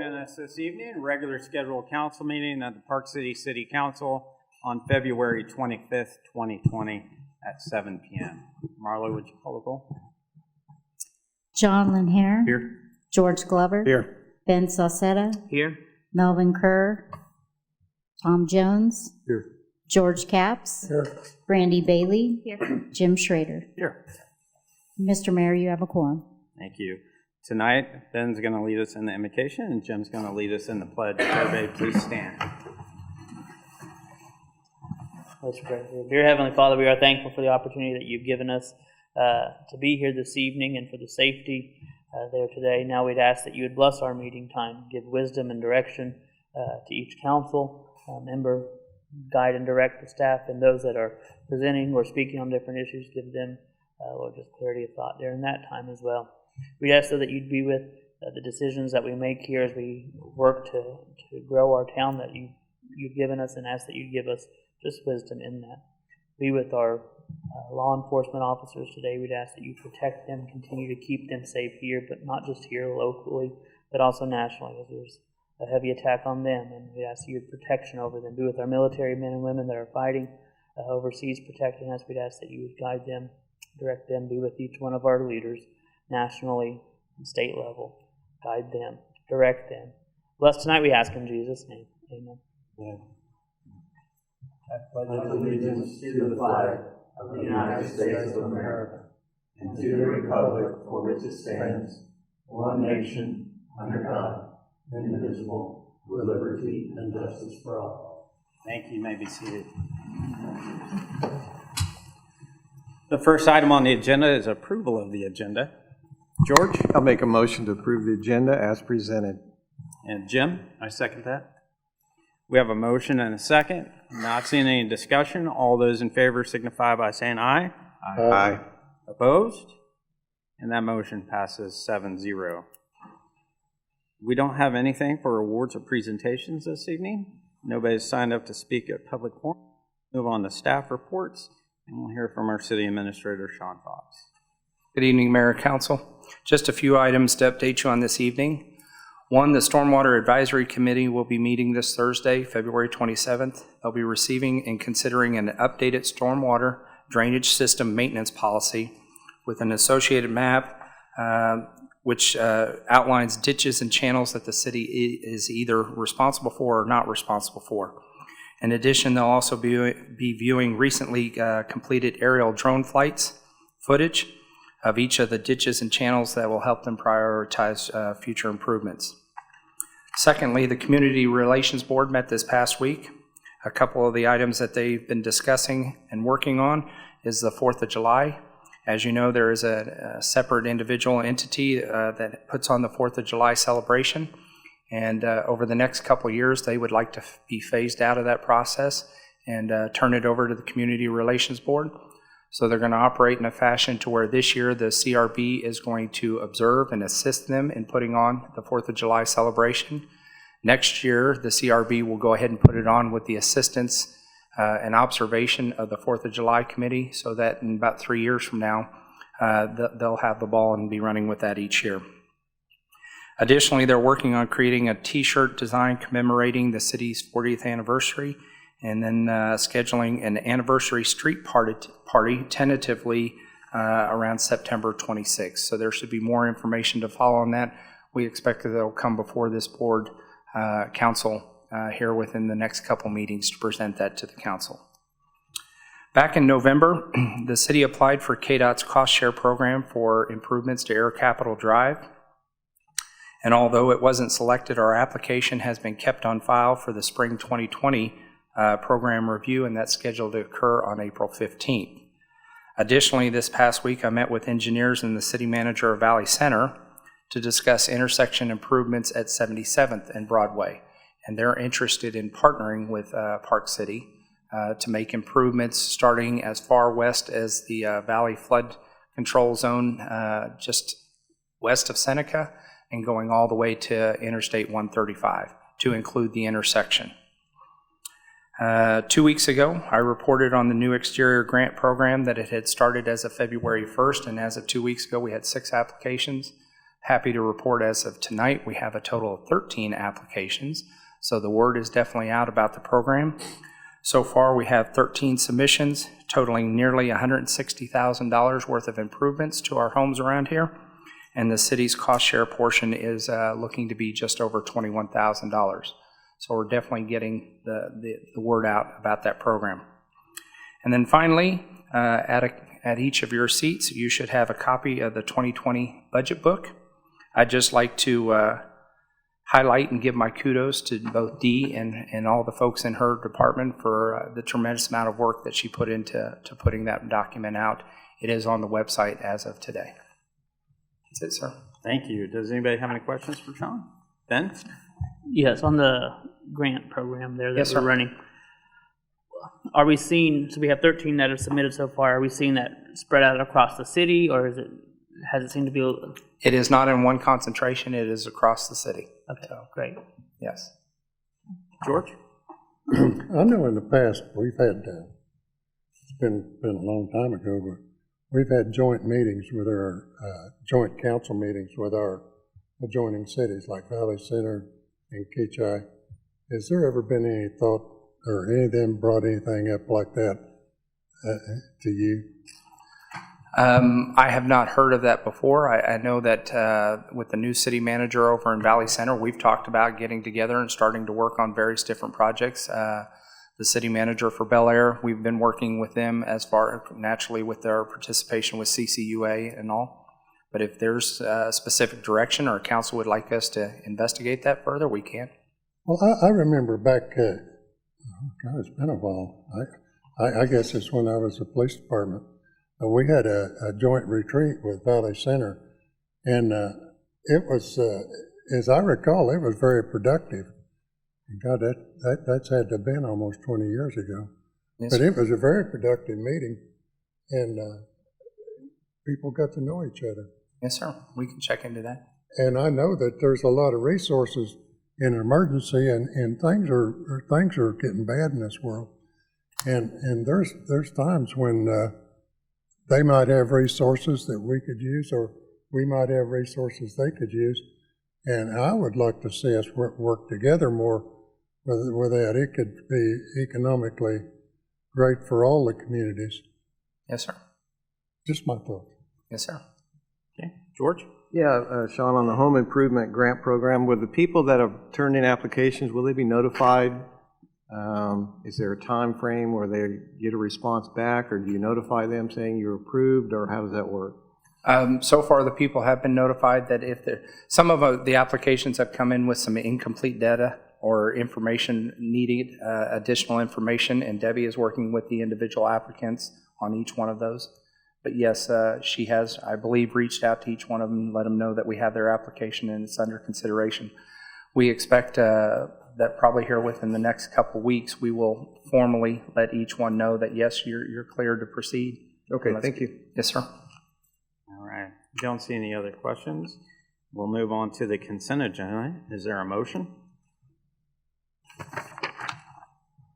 joining us this evening. Regular scheduled council meeting of the Park City City Council on February 25th, 2020 at 7 p.m. Marlo, would you call the roll? John Linhair. Here. George Glover. Here. Ben Saucetta. Here. Melvin Kerr. Tom Jones. Here. George Capps. Here. Brandy Bailey. Here. Jim Schrader. Here. Mr. Mayor, you have a quorum. Thank you. Tonight, Ben's going to lead us in the invocation, and Jim's going to lead us in the pledge. Everybody, please stand. Let's pray. Dear Heavenly Father, we are thankful for the opportunity that you've given us to be here this evening and for the safety there today. Now we'd ask that you would bless our meeting time, give wisdom and direction to each council member, guide and direct the staff and those that are presenting or speaking on different issues. Give them, Lord, just clarity of thought during that time as well. We'd ask so that you'd be with the decisions that we make here as we work to grow our town that you've given us, and ask that you'd give us just wisdom in that. Be with our law enforcement officers today. We'd ask that you protect them, continue to keep them safe here, but not just here locally, but also nationally, as there's a heavy attack on them, and we ask your protection over them. Be with our military men and women that are fighting overseas, protecting us. We'd ask that you would guide them, direct them. Be with each one of our leaders, nationally and state level. Guide them, direct them. Bless tonight, we ask in Jesus' name. Amen. Amen. I pledge allegiance to the flag of the United States of America and to the republic for which it stands, one nation, under God, indivisible, with liberty and justice for all. Thank you. You may be seated. The first item on the agenda is approval of the agenda. George? I'll make a motion to approve the agenda as presented. And Jim? I second that. We have a motion and a second. Not seeing any discussion. All those in favor signify by saying aye. Aye. Opposed? And that motion passes 7-0. We don't have anything for awards or presentations this evening. Nobody's signed up to speak at public forum. Move on to staff reports, and we'll hear from our city administrator, Sean Fox. Good evening, Mayor and Council. Just a few items to update you on this evening. One, the Stormwater Advisory Committee will be meeting this Thursday, February 27th. They'll be receiving and considering an updated stormwater drainage system maintenance policy with an associated map which outlines ditches and channels that the city is either responsible for or not responsible for. In addition, they'll also be viewing recently completed aerial drone footage of each of the ditches and channels that will help them prioritize future improvements. Secondly, the Community Relations Board met this past week. A couple of the items that they've been discussing and working on is the 4th of July. As you know, there is a separate individual entity that puts on the 4th of July celebration. And over the next couple of years, they would like to be phased out of that process and turn it over to the Community Relations Board. So they're going to operate in a fashion to where this year the CRB is going to observe and assist them in putting on the 4th of July celebration. Next year, the CRB will go ahead and put it on with the assistance and observation of the 4th of July committee, so that in about 3 years from now, they'll have the ball and be running with that each year. Additionally, they're working on creating a t-shirt design commemorating the city's 40th anniversary, and then scheduling an anniversary street party tentatively around September 26th. So there should be more information to follow on that. We expect that they'll come before this board council here within the next couple meetings to present that to the council. Back in November, the city applied for KDOT's cost share program for improvements to Air Capital Drive. And although it wasn't selected, our application has been kept on file for the spring 2020 program review, and that's scheduled to occur on April 15th. Additionally, this past week I met with engineers and the city manager of Valley Center to discuss intersection improvements at 77th and Broadway, and they're interested in partnering with Park City to make improvements starting as far west as the Valley Flood Control Zone just west of Seneca and going all the way to Interstate 135 to include the intersection. 2 weeks ago, I reported on the new exterior grant program that it had started as of February 1st, and as of 2 weeks ago, we had 6 applications Happy to report as of tonight, we have a total of 13 applications, so the word is definitely out about the program. So far, we have 13 submissions, totaling nearly $160,000 worth of improvements to our homes around here, and the city's cost share portion is looking to be just over $21,000. So we're definitely getting the word out about that program. And then finally, at each of your seats, you should have a copy of the 2020 budget book. I'd just like to highlight and give my kudos to both Dee and all the folks in her department for the tremendous amount of work that she put into putting that document out. It is on the website as of today. That's it, sir. Thank you. Does anybody have any questions for Sean? Ben? Yes, on the grant program there that Yes, we're sir. running. Are we seeing, so we have 13 that have submitted so far, are we seeing that spread out across the city, or has it seemed to be? It is not in one concentration. It is across the city. Okay, great. Yes. George? I know in the past we've had, it's been a long time ago, but we've had joint meetings with our, joint council meetings with our adjoining cities like Valley Center and Keachai. Has there ever been any thought, or any of them brought anything up like that to you? I have not heard of that before. I know that with the new city manager over in Valley Center, we've talked about getting together and starting to work on various different projects. The city manager for Bel Air, we've been working with them as far naturally with their participation with CCUA and all. But if there's a specific direction or council would like us to investigate that further, we can. Well, I remember back, God, it's been a while. I guess it's when I was the police department. We had a joint retreat with Valley Center, and it was, as I recall, it was very productive. And God, that's had to have been almost 20 years ago. Yes, But sir. it was a very productive meeting, and people got to know each other. Yes, sir. We can check into that. And I know that there's a lot of resources in an emergency, and things are getting bad in this world. And there's times when they might have resources that we could use, or we might have resources they could use. And I would like to see us work together more with that. It could be economically great for all the communities. Yes, sir. Just my thought. Yes, sir. Okay. George? Yeah, Sean, on the home improvement grant program, with the people that have turned in applications, will they be notified? Is there a time frame where they get a response back, or do you notify them saying you're approved, or how does that work? So far, the people have been notified that if some of the applications have come in with some incomplete data or information needed, additional information, and Debbie is working with the individual applicants on each one of those. But yes, she has, I believe, reached out to each one of them and let them know that we have their application and it's under consideration. We expect that probably here within the next couple of weeks, we will formally let each one know that, yes, you're cleared to proceed. Okay, thank you. Yes, sir. All right. Don't see any other questions. We'll move on to the consent agenda. Is there a motion?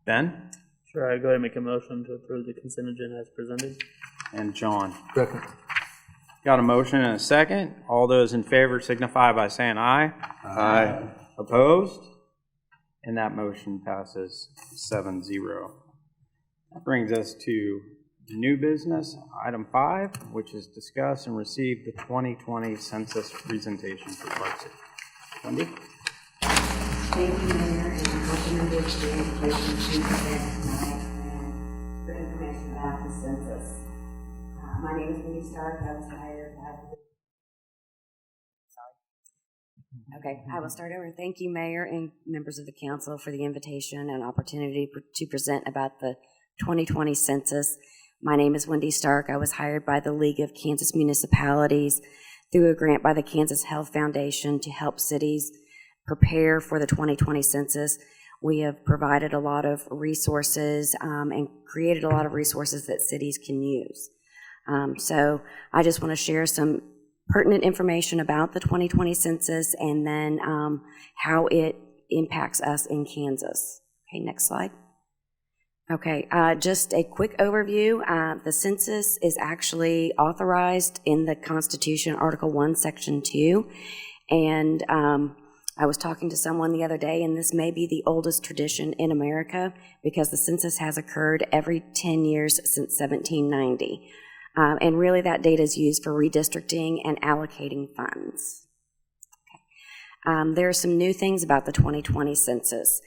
Ben? Sure, I go ahead and make a motion to approve the consent agenda as presented. And John. Second. Got a motion and a second. All those in favor signify by saying aye. Aye. Opposed? And that motion passes 7-0. That brings us to new business, item 5, which is discuss and receive the 2020 census presentation for Park City. Wendy? Thank you, Mayor, and I recommended the information to present tonight for information about the census. My name is Wendy Stark. I was hired by I will start over. Thank you, Mayor and members of the council, for the invitation and opportunity to present about the 2020 census. My name is Wendy Stark. I was hired by the League of Kansas Municipalities through a grant by the Kansas Health Foundation to help cities prepare for the 2020 census. We have provided a lot of resources and created a lot of resources that cities can use. So I just want to share some pertinent information about the 2020 census and then how it impacts us in Kansas. Okay, next slide. Okay, just a quick overview. The census is actually authorized in the Constitution, Article 1, Section 2. And I was talking to someone the other day, and this may be the oldest tradition in America because the census has occurred every 10 years since 1790. And really that data is used for redistricting and allocating funds. Okay. There are some new things about the 2020 census.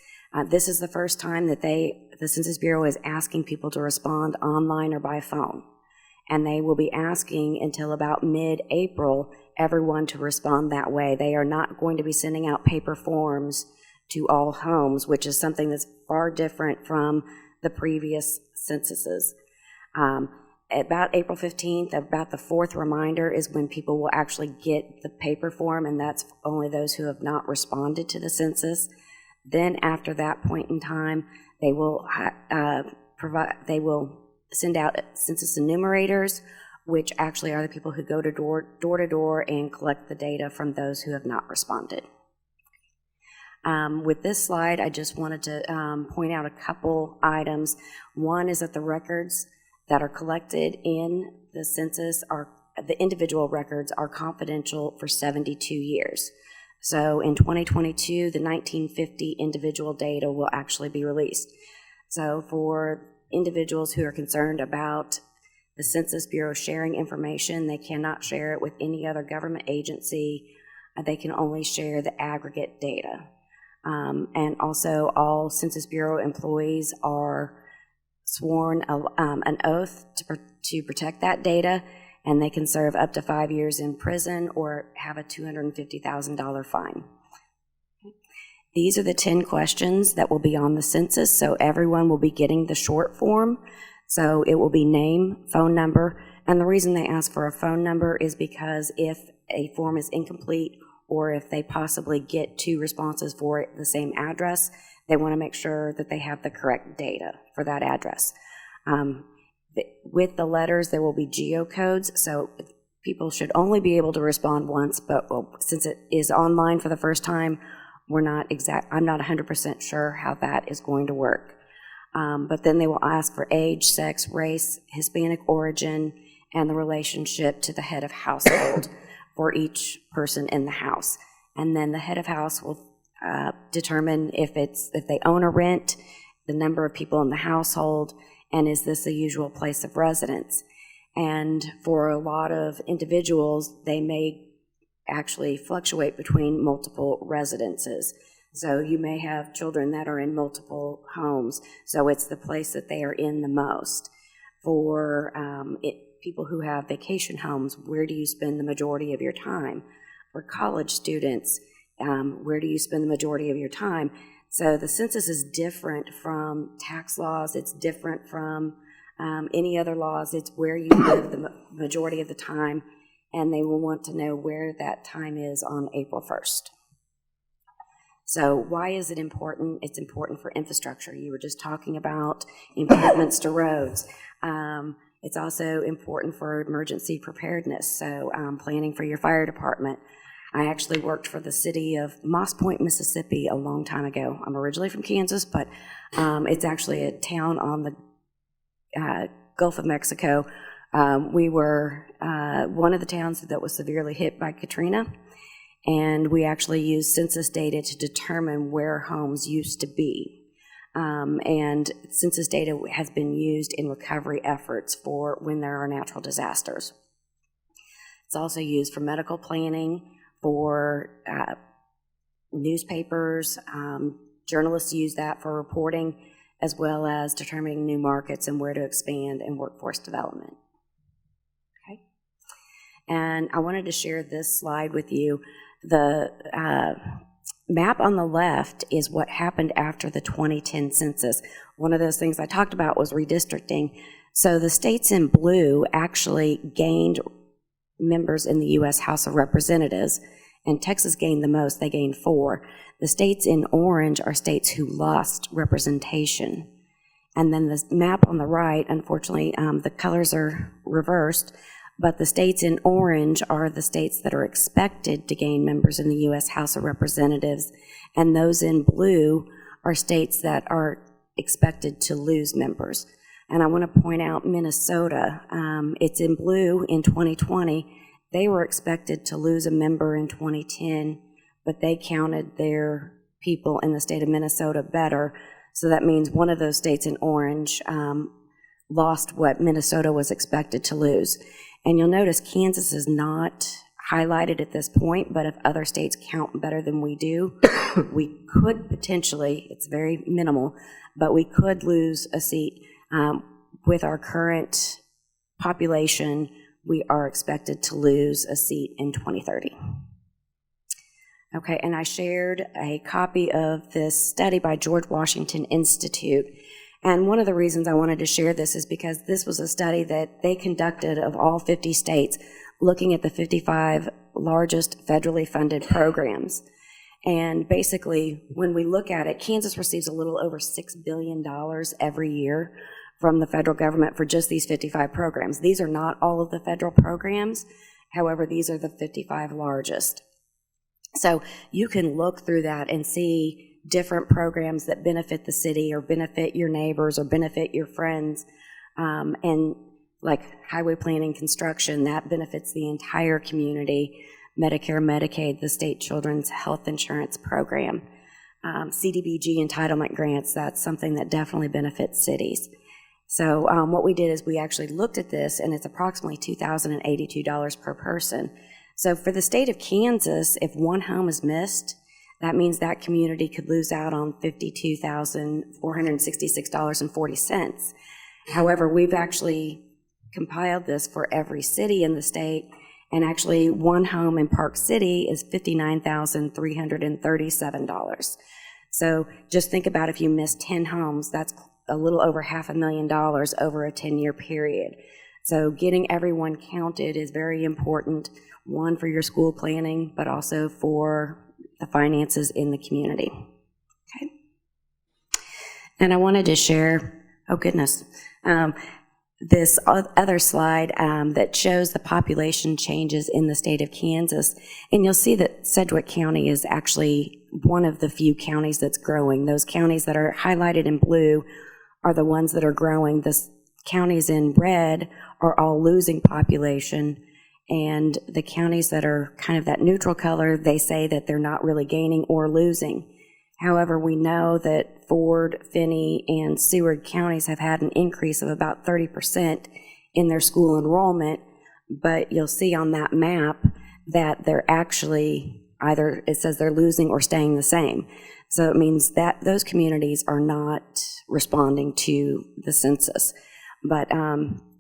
This is the first time that the Census Bureau is asking people to respond online or by phone. And they will be asking until about mid-April everyone to respond that way. They are not going to be sending out paper forms to all homes, which is something that's far different from the previous censuses. About April 15th, about the fourth reminder is when people will actually get the paper form, and that's only those who have not responded to the census. Then after that point in time, they will send out census enumerators, which actually are the people who go to door to door and collect the data from those who have not responded. With this slide, I just wanted to point out a couple items. One is that the records that are collected in the census the individual records are confidential for 72 years. So in 2022, the 1950 individual data will actually be released. So for individuals who are concerned about the Census Bureau sharing information, they cannot share it with any other government agency. They can only share the aggregate data. And also all Census Bureau employees are sworn an oath to protect that data, and they can serve up to 5 years in prison or have a $250,000 fine. These are the 10 questions that will be on the census, so everyone will be getting the short form. So it will be name, phone number, and the reason they ask for a phone number is because if a form is incomplete or if they possibly get 2 responses for the same address, they want to make sure that they have the correct data for that address. With the letters, there will be geocodes, so people should only be able to respond once, but since it is online for the first time, I'm not 100% sure how that is going to work. But then they will ask for age, sex, race, Hispanic origin, and the relationship to the head of household for each person in the house. And then the head of house will determine if they own or rent, the number of people in the household, and is this a usual place of residence. And for a lot of individuals, they may actually fluctuate between multiple residences. So you may have children that are in multiple homes, so it's the place that they are in the most. For people who have vacation homes, where do you spend the majority of your time? For college students, where do you spend the majority of your time? So the census is different from tax laws. It's different from any other laws. It's where you live the majority of the time, and they will want to know where that time is on April 1st. So why is it important? It's important for infrastructure. You were just talking about improvements to roads. It's also important for emergency preparedness, so planning for your fire department. I actually worked for the city of Moss Point, Mississippi a long time ago. I'm originally from Kansas, but it's actually a town on the Gulf of Mexico. We were one of the towns that was severely hit by Katrina, and we actually used census data to determine where homes used to be. And census data has been used in recovery efforts for when there are natural disasters. It's also used for medical planning, for newspapers. Journalists use that for reporting, as well as determining new markets and where to expand in workforce development. Okay. And I wanted to share this slide with you. The map on the left is what happened after the 2010 census. One of those things I talked about was redistricting. So the states in blue actually gained members in the U.S. House of Representatives, and Texas gained the most. They gained 4. The states in orange are states who lost representation. And then the map on the right, unfortunately, the colors are reversed, but the states in orange are the states that are expected to gain members in the U.S. House of Representatives, and those in blue are states that are expected to lose members. And I want to point out Minnesota, it's in blue in 2020. They were expected to lose a member in 2010, but they counted their people in the state of Minnesota better. So that means one of those states in orange lost what Minnesota was expected to lose. And you'll notice Kansas is not highlighted at this point, but if other states count better than we do, we could potentially, it's very minimal, but we could lose a seat. With our current population, we are expected to lose a seat in 2030. Okay, and I shared a copy of this study by George Washington Institute. And one of the reasons I wanted to share this is because this was a study that they conducted of all 50 states, looking at the 55 largest federally funded programs. And basically, when we look at it, Kansas receives a little over $6 billion every year from the federal government for just these 55 programs. These are not all of the federal programs. However, these are the 55 largest. So you can look through that and see different programs that benefit the city or benefit your neighbors or benefit your friends. And like highway planning, construction, that benefits the entire community. Medicare, Medicaid, the state children's health insurance program. CDBG entitlement grants, that's something that definitely benefits cities. So what we did is we actually looked at this, and it's approximately $2,082 per person. So for the state of Kansas, if one home is missed, that means that community could lose out on $52,466.40. However, we've actually compiled this for every city in the state, and actually one home in Park City is $59,337. So just think about if you miss 10 homes, that's a little over $500,000 over a 10-year period. So getting everyone counted is very important, one, for your school planning, but also for the finances in the community. Okay. And I wanted to share, oh goodness, this other slide that shows the population changes in the state of Kansas. And you'll see that Sedgwick County is actually one of the few counties that's growing. Those counties that are highlighted in blue are the ones that are growing. The counties in red are all losing population, and the counties that are kind of that neutral color, they say that they're not really gaining or losing. However, we know that Ford, Finney, and Seward counties have had an increase of about 30% in their school enrollment, but you'll see on that map that they're actually either, it says they're losing or staying the same. So it means that those communities are not responding to the census. But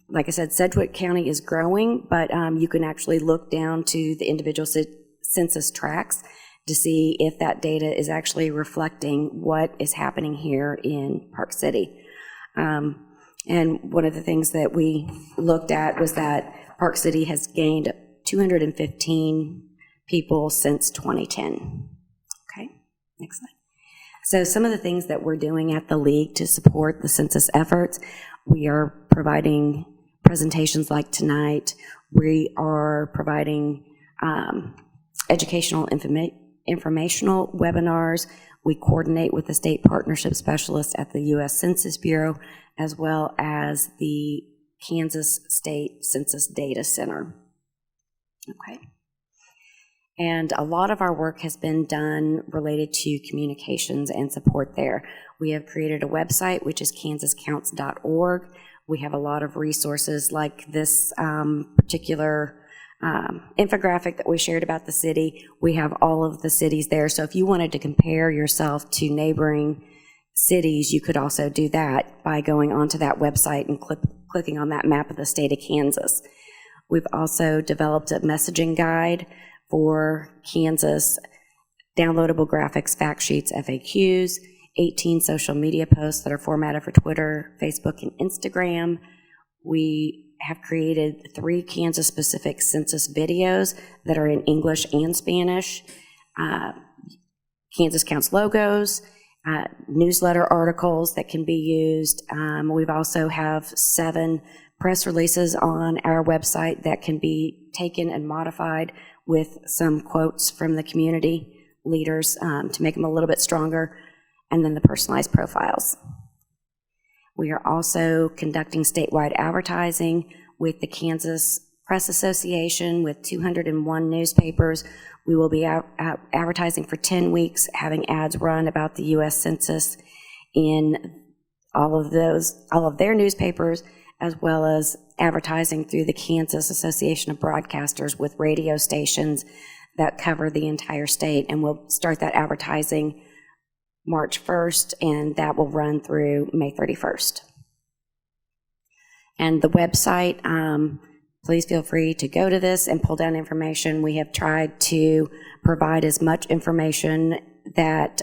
like I said, Sedgwick County is growing, but you can actually look down to the individual census tracts to see if that data is actually reflecting what is happening here in Park City. And one of the things that we looked at was that Park City has gained 215 people since 2010. Okay, next slide. So some of the things that we're doing at the League to support the census efforts, we are providing presentations like tonight. We are providing educational informational webinars. We coordinate with the state partnership specialist at the U.S. Census Bureau, as well as the Kansas State Census Data Center. Okay. And a lot of our work has been done related to communications and support there. We have created a website, which is kansascounts.org. We have a lot of resources like this particular infographic that we shared about the city. We have all of the cities there. So if you wanted to compare yourself to neighboring cities, you could also do that by going onto that website and clicking on that map of the state of Kansas. We've also developed a messaging guide for Kansas, downloadable graphics, fact sheets, FAQs, 18 social media posts that are formatted for Twitter, Facebook, and Instagram. We have created 3 Kansas-specific census videos that are in English and Spanish, Kansas Counts logos, newsletter articles that can be used. We've also have 7 press releases on our website that can be taken and modified with some quotes from the community leaders to make them a little bit stronger, and then the personalized profiles. We are also conducting statewide advertising with the Kansas Press Association with 201 newspapers. We will be advertising for 10 weeks, having ads run about the U.S. Census in all of their newspapers, as well as advertising through the Kansas Association of Broadcasters with radio stations that cover the entire state. And we'll start that advertising March 1st, and that will run through May 31st. And the website, please feel free to go to this and pull down information. We have tried to provide as much information that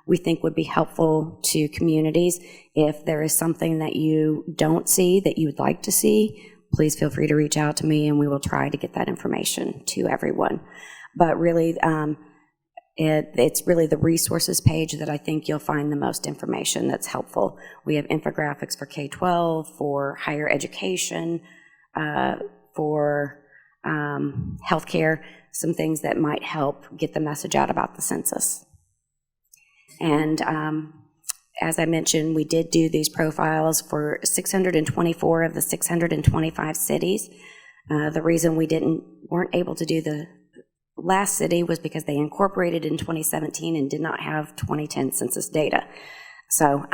we think would be helpful to communities. If there is something that you don't see that you would like to see, please feel free to reach out to me and we will try to get that information to everyone. But really, it's really the resources page that I think you'll find the most information that's helpful. We have infographics for K-12, for higher education, for healthcare, some things that might help get the message out about the census. And as I mentioned, we did do these profiles for 624 of the 625 cities. The reason we weren't able to do the last city was because they incorporated in 2017 and did not have 2010 census data. So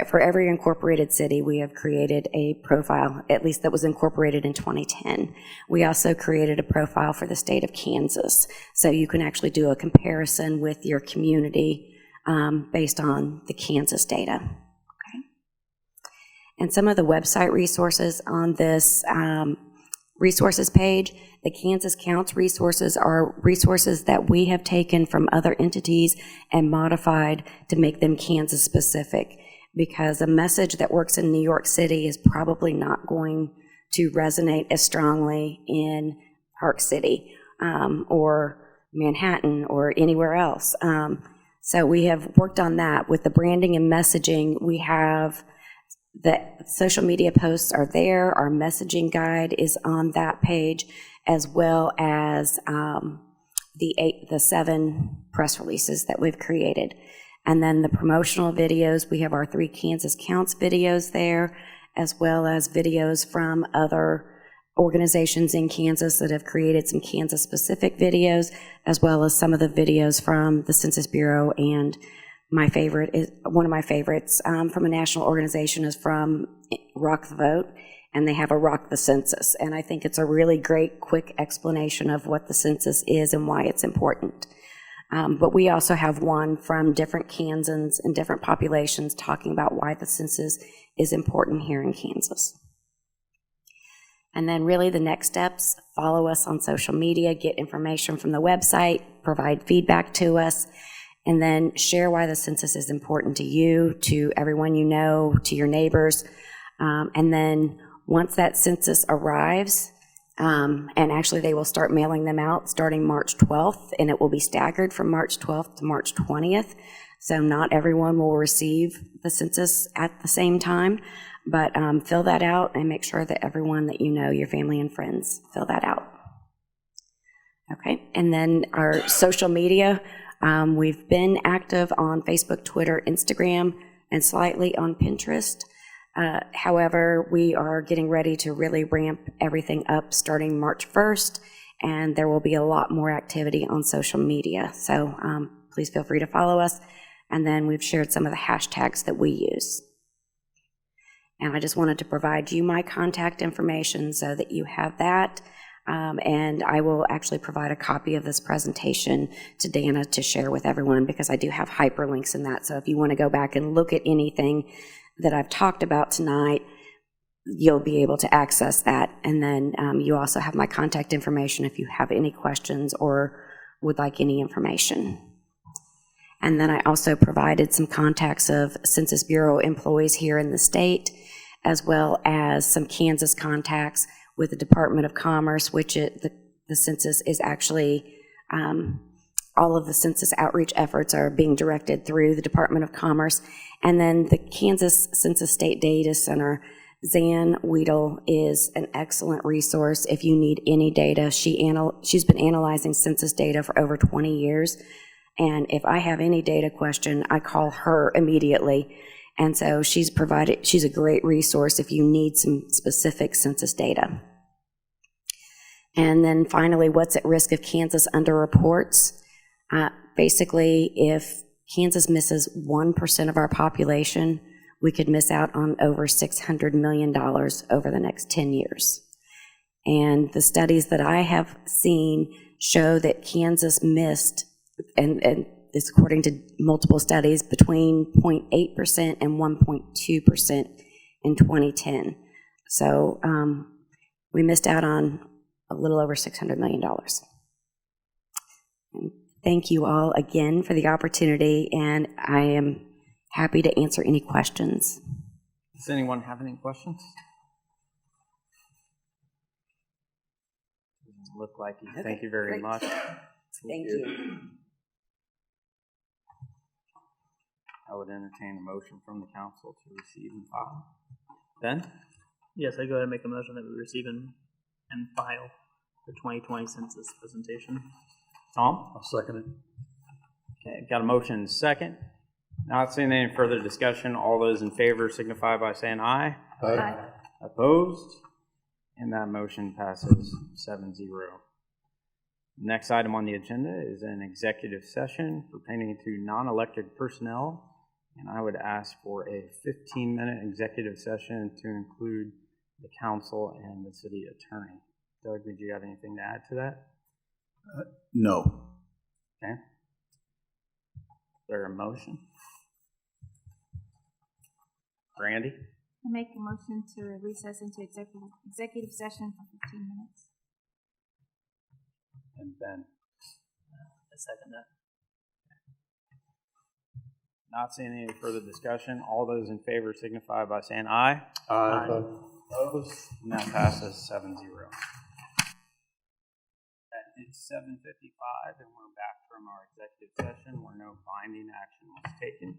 for every incorporated city, we have created a profile, at least that was incorporated in 2010. We also created a profile for the state of Kansas, so you can actually do a comparison with your community based on the Kansas data. Okay. And some of the website resources on this resources page, the Kansas Counts resources are resources that we have taken from other entities and modified to make them Kansas specific, because a message that works in New York City is probably not going to resonate as strongly in Park City or Manhattan or anywhere else. So we have worked on that. With the branding and messaging, we have the social media posts are there. Our messaging guide is on that page, as well as the 7 press releases that we've created. And then the promotional videos, we have our 3 Kansas Counts videos there, as well as videos from other organizations in Kansas that have created some Kansas-specific videos, as well as some of the videos from the Census Bureau. And my favorite is one of my favorites from a national organization is from Rock the Vote, and they have a Rock the Census. And I think it's a really great, quick explanation of what the census is and why it's important. But we also have one from different Kansans and different populations talking about why the census is important here in Kansas. And then really the next steps, follow us on social media, get information from the website, provide feedback to us, and then share why the census is important to you, to everyone you know, to your neighbors. And then once that census arrives, and actually they will start mailing them out starting March 12th, and it will be staggered from March 12th to March 20th. So not everyone will receive the census at the same time, but fill that out and make sure that everyone that you know, your family and friends, fill that out. Okay, and then our social media, we've been active on Facebook, Twitter, Instagram, and slightly on Pinterest. However, we are getting ready to really ramp everything up starting March 1st, and there will be a lot more activity on social media. So please feel free to follow us. And then we've shared some of the hashtags that we use. And I just wanted to provide you my contact information so that you have that. And I will actually provide a copy of this presentation to Dana to share with everyone, because I do have hyperlinks in that. So if you want to go back and look at anything that I've talked about tonight, you'll be able to access that. And then you also have my contact information if you have any questions or would like any information. And then I also provided some contacts of Census Bureau employees here in the state, as well as some Kansas contacts with the Department of Commerce, which the census is actually, all of the census outreach efforts are being directed through the Department of Commerce. And then the Kansas Census State Data Center, Zan Weedle is an excellent resource if you need any data. She's been analyzing census data for over 20 years. And if I have any data question, I call her immediately. And so she's a great resource if you need some specific census data. And then finally, what's at risk if Kansas underreports? Basically, if Kansas misses 1% of our population, we could miss out on over $600 million over the next 10 years. And the studies that I have seen show that Kansas missed, and it's according to multiple studies, between 0.8% and 1.2% in 2010. So we missed out on a little over $600 million. And thank you all again for the opportunity, and I am happy to answer any questions. Does anyone have any questions? Doesn't look like you. Okay, Thank you very great. much. Thank you. I would entertain a motion from the council to receive and file. Ben? Yes, I go ahead and make a motion that we receive and file the 2020 census presentation. Tom? I'll second it. Okay, got a motion and a second. Not seeing any further discussion. All those in favor signify by saying aye. Aye. Opposed? And that motion passes 7-0. Next item on the agenda is an executive session pertaining to non-elected personnel. And I would ask for a 15-minute executive session to include the council and the city attorney. Doug, did you have anything to add to that? No. Okay. Is there a motion? Brandy? I make a motion to recess into executive session for 15 minutes. And Ben? I second that. Not seeing any further discussion. All those in favor signify by saying aye. Aye. Opposed? And that passes 7-0. It's 7:55 and we're back from our executive session where no binding action was taken.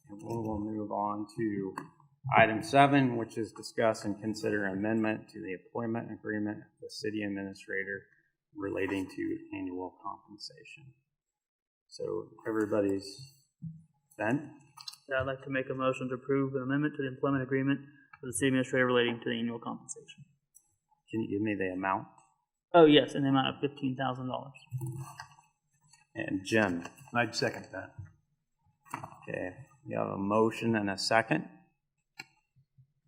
And we will move on to item 7, which is discuss and consider amendment to the employment agreement of the city administrator relating to annual compensation. So everybody's Ben? Yeah, I'd like to make a motion to approve an amendment to the employment agreement for the city administrator relating to the annual compensation. Can you give me the amount? Oh, yes, in the amount of $15,000. And Jim? I'd second that. Okay, we have a motion and a second.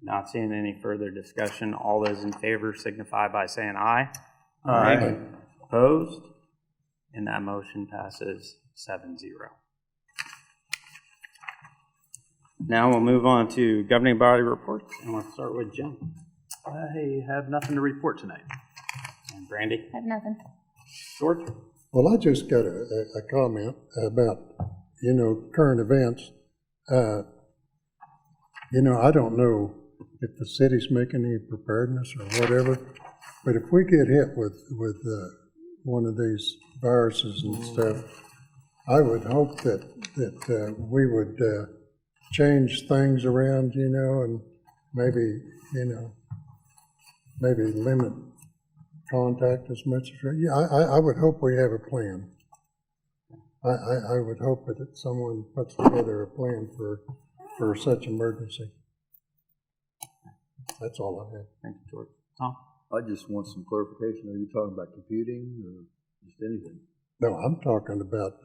Not seeing any further discussion. All those in favor signify by saying aye. Aye. Opposed? And that motion passes 7-0. Now we'll move on to governing body reports, and we'll start with Jim. I have nothing to report tonight. And Brandy? I have nothing. George? Well, I just got a comment about, current events. I don't know if the city's making any preparedness or whatever, but if we get hit with one of these viruses and stuff, I would hope that we would change things around, and maybe limit contact as much as, I would hope we have a plan. I would hope that someone puts together a plan for such emergency. That's all I have. Thank you, George. Tom? I just want some clarification. Are you talking about computing or just anything? No, I'm talking about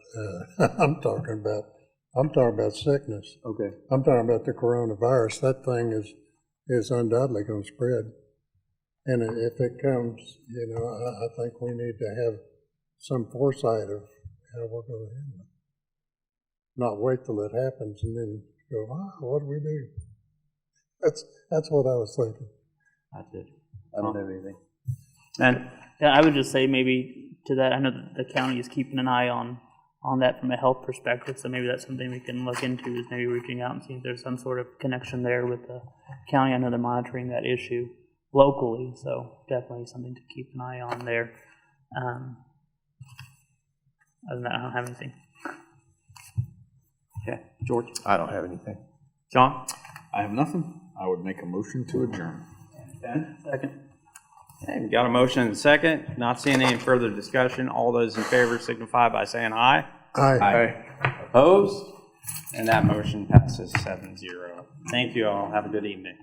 sickness. Okay. I'm talking about the coronavirus. That thing is undoubtedly going to spread. And if it comes, I think we need to have some foresight of how we're going to handle it. Not wait till it happens and then go, what do we do? That's what I was thinking. That's it. I don't have anything. And Yeah, I would just say maybe to that, I know that the county is keeping an eye on that from a health perspective, so maybe that's something we can look into, is maybe reaching out and seeing if there's some sort of connection there with the county. I know they're monitoring that issue locally, so definitely something to keep an eye on there. Other than that, I don't have anything. okay, George? I don't have anything. John? I have nothing. I would make a motion to adjourn. Ben? Second. Okay, we got a motion and a second. Not seeing any further discussion. All those in favor signify by saying aye. Aye. Opposed? And that motion passes 7-0. Thank you all. Have a good evening.